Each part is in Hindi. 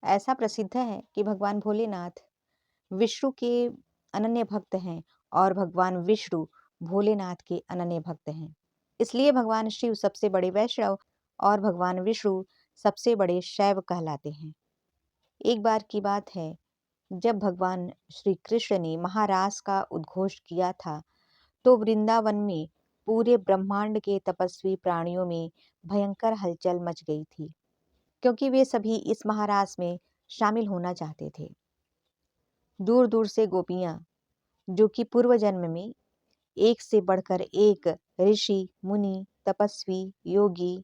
ऐसा प्रसिद्ध है कि भगवान भोलेनाथ विष्णु के अनन्य भक्त हैं और भगवान विष्णु भोलेनाथ के अनन्य भक्त हैं। इसलिए भगवान शिव सबसे बड़े वैष्णव और भगवान विष्णु सबसे बड़े शैव कहलाते हैं। एक बार की बात है, जब भगवान श्री कृष्ण ने महारास का उद्घोष किया था, तो वृंदावन में पूरे ब्रह्मांड के तपस्वी प्राणियों में भयंकर हलचल मच गई थी, क्योंकि वे सभी इस महारास में शामिल होना चाहते थे। दूर दूर से गोपियां, जो कि पूर्व जन्म में एक से बढ़कर एक ऋषि, मुनि, तपस्वी, योगी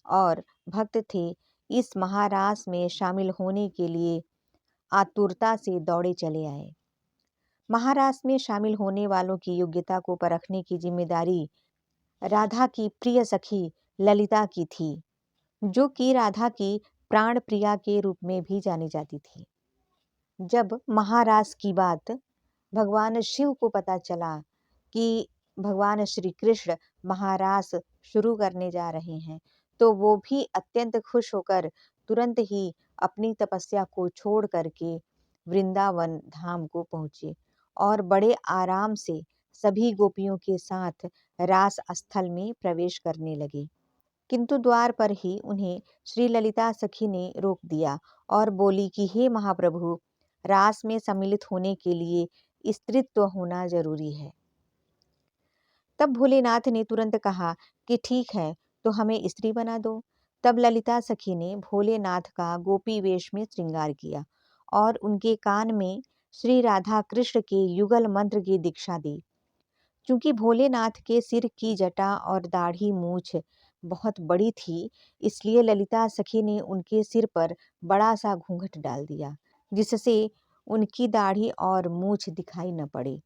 और भक्त थे, इस महारास में शामिल होने के लिए आतुरता से दौड़े चले आए। महारास में शामिल होने वालों की योग्यता को परखने की जिम्मेदारी राधा की प्रिय सखी ललिता की थी, जो कि राधा की प्राण प्रिया के रूप में भी जानी जाती थी। जब महारास की बात भगवान शिव को पता चला कि भगवान श्री कृष्ण महारास शुरू करने जा रहे हैं, तो वो भी अत्यंत खुश होकर तुरंत ही अपनी तपस्या को छोड़ करके वृंदावन धाम को पहुँचे और बड़े आराम से सभी गोपियों के साथ रास स्थल में प्रवेश करने लगे। किंतु द्वार पर ही उन्हें श्री ललिता सखी ने रोक दिया और बोली कि हे महाप्रभु, रास में सम्मिलित होने के लिए स्त्रीत्व होना जरूरी है। तब भोलेनाथ ने तुरंत कहा कि ठीक है, तो हमें स्त्री बना दो। तब ललिता सखी ने भोलेनाथ का गोपी वेश में श्रृंगार किया और उनके कान में श्री राधा कृष्ण के युगल मंत्र की दीक्षा दी। चूंकि भोलेनाथ के सिर की जटा और दाढ़ी मूछ बहुत बड़ी थी, इसलिए ललिता सखी ने उनके सिर पर बड़ा सा घूंघट डाल दिया, जिससे उनकी दाढ़ी और मूछ दिखाई न पड़े।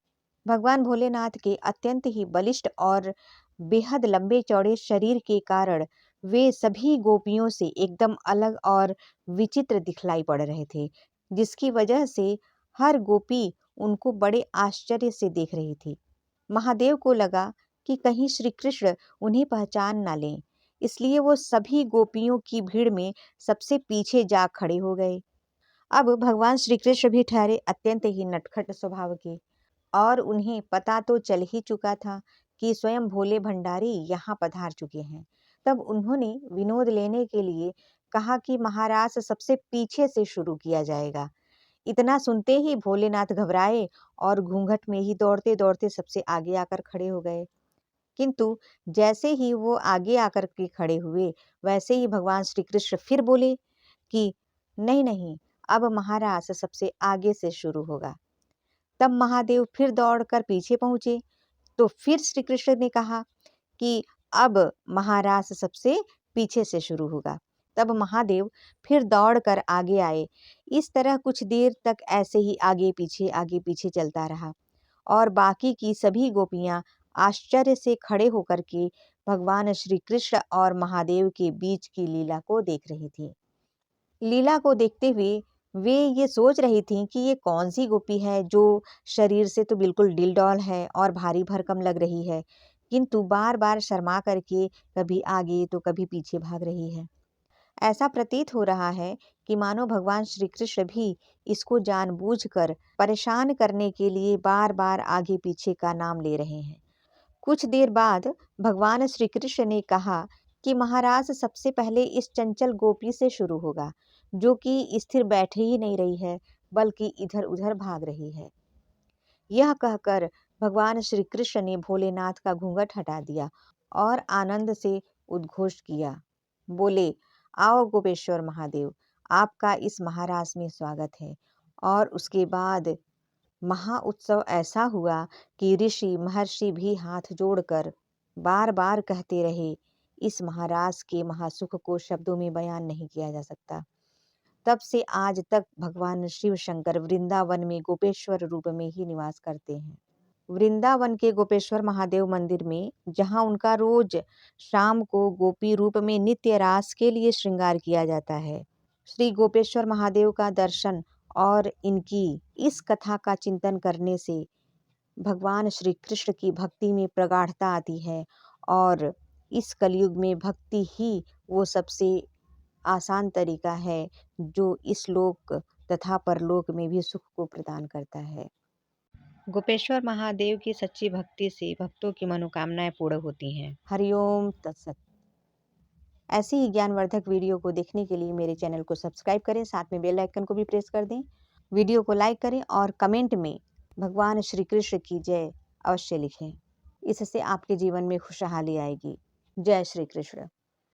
भगवान भोलेनाथ के अत्यंत ही बलिष्ठ और बेहद लंबे चौड़े शरीर के कारण वे सभी गोपियों से एकदम अलग और विचित्र दिखलाई पड़ रहे थे, जिसकी वजह से हर गोपी उनको बड़े आश्चर्य से देख रही थी। महादेव को लगा कि कहीं श्री कृष्ण उन्हें पहचान ना लें, इसलिए वो सभी गोपियों की भीड़ में सबसे पीछे जा खड़े हो गए। अब भगवान श्री कृष्ण भी ठहरे अत्यंत ही नटखट स्वभाव के, और उन्हें पता तो चल ही चुका था कि स्वयं भोले भंडारी यहाँ पधार चुके हैं। तब उन्होंने विनोद लेने के लिए कहा कि महाराज सबसे पीछे से शुरू किया जाएगा। इतना सुनते ही भोलेनाथ घबराए और घूंघट में ही दौड़ते दौड़ते सबसे आगे आकर खड़े हो गए। किंतु जैसे ही वो आगे आकर के खड़े हुए, वैसे ही भगवान श्री कृष्ण फिर बोले कि नहीं नहीं, अब महारास सबसे आगे से शुरू होगा। तब महादेव फिर दौड़कर पीछे पहुंचे, तो फिर श्री कृष्ण ने कहा कि अब महारास सबसे पीछे से शुरू होगा। तब महादेव फिर दौड़कर आगे आए। इस तरह कुछ देर तक ऐसे ही आगे पीछे चलता रहा और बाकी की सभी गोपियां आश्चर्य से खड़े होकर के भगवान श्री कृष्ण और महादेव के बीच की लीला को देख रही थी। लीला को देखते हुए वे ये सोच रही थीं कि ये कौन सी गोपी है जो शरीर से तो बिल्कुल डिलडॉल है और भारी भरकम लग रही है, किंतु बार बार शर्मा करके कभी आगे तो कभी पीछे भाग रही है। ऐसा प्रतीत हो रहा है कि मानो भगवान श्री कृष्ण भी इसको जानबूझकर परेशान करने के लिए बार बार आगे पीछे का नाम ले रहे हैं। कुछ देर बाद भगवान श्री कृष्ण ने कहा कि महाराज सबसे पहले इस चंचल गोपी से शुरू होगा, जो कि स्थिर बैठे ही नहीं रही है, बल्कि इधर उधर भाग रही है। यह कहकर भगवान श्री कृष्ण ने भोलेनाथ का घूंघट हटा दिया और आनंद से उद्घोष किया। बोले, आओ गोपेश्वर महादेव, आपका इस महारास में स्वागत है। और उसके बाद महाउत्सव ऐसा हुआ कि ऋषि महर्षि भी हाथ जोड़कर बार बार कहते रहे, इस महारास के महासुख को शब्दों में बयान नहीं किया जा सकता। तब से आज तक भगवान शिव शंकर वृंदावन में गोपेश्वर रूप में ही निवास करते हैं। वृंदावन के गोपेश्वर महादेव मंदिर में, जहां उनका रोज शाम को गोपी रूप में नित्य रास के लिए श्रृंगार किया जाता है, श्री गोपेश्वर महादेव का दर्शन और इनकी इस कथा का चिंतन करने से भगवान श्री कृष्ण की भक्ति में प्रगाढ़ता आती है और इस कलयुग में भक्ति ही वो सबसे आसान तरीका है जो इस लोक तथा परलोक में भी सुख को प्रदान करता है। गोपेश्वर महादेव की सच्ची भक्ति से भक्तों की मनोकामनाएं पूर्ण होती हैं। हरिओम तत्सत। ऐसी ही ज्ञानवर्धक वीडियो को देखने के लिए मेरे चैनल को सब्सक्राइब करें, साथ में बेल आइकन को भी प्रेस कर दें। वीडियो को लाइक करें और कमेंट में भगवान श्री कृष्ण की जय अवश्य लिखें। इससे आपके जीवन में खुशहाली आएगी। जय श्री कृष्ण।